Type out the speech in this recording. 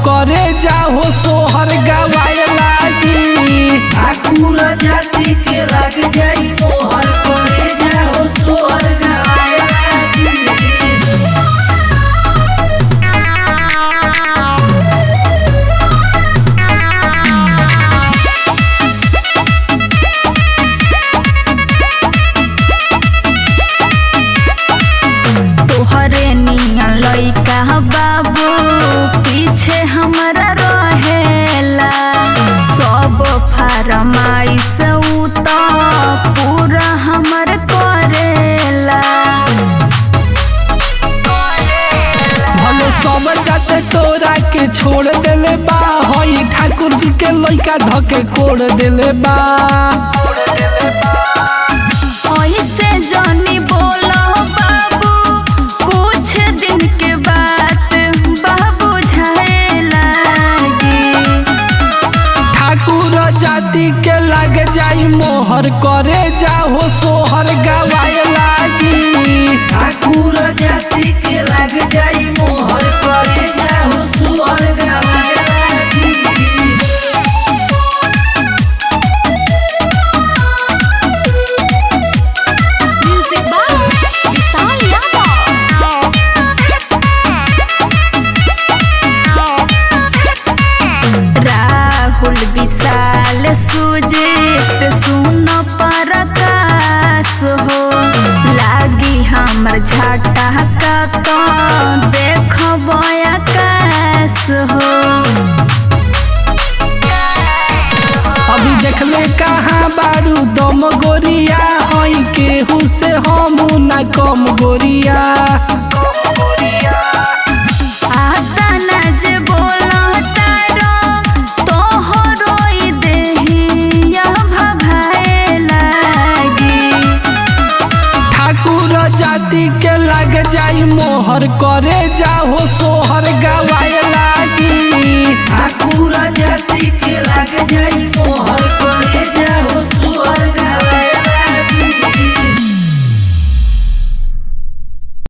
करे जाहो सोहर गवाए लागी। ठाकुर जाति के लग जाई मोहर करे जाओ सोहर गवाए लागी। तोहरे नियन लइका बाबू पीछे हमरा रहेला, सब फरमाइश उ त पूरा हमर करेला। भले सब जाते तोरा के छोड़ देले बा, हई ठाकुर जी के लइका धके कोड़ देले बा। ऐसे जनी बोलो बाबू, कुछ दिन के बात बाबू बुझाए लागी। ठाकुर जाति के लग जाई मोहर करे जाहो सोहर गवाए लागी। ठाकुर जाति के लग जाई मोहर करे जाओ सोहर गवाए लागी। म्यूजिक बाय विशाल यादव। राहुल विशाल सुजीत सुन प्रकाश हो, लागी हमर झटा का तो देखब आकाश हो। अभी देखले कहाँ बारू दम गोरिया, हई केहू से हम ना कम गोरिया। आता ना जे बोलो तारो तोहरो ई देहिया भभाए लागी। ठाकुर जाति के लग जाई मोहर करे जाहो सोहर गवाए लागी।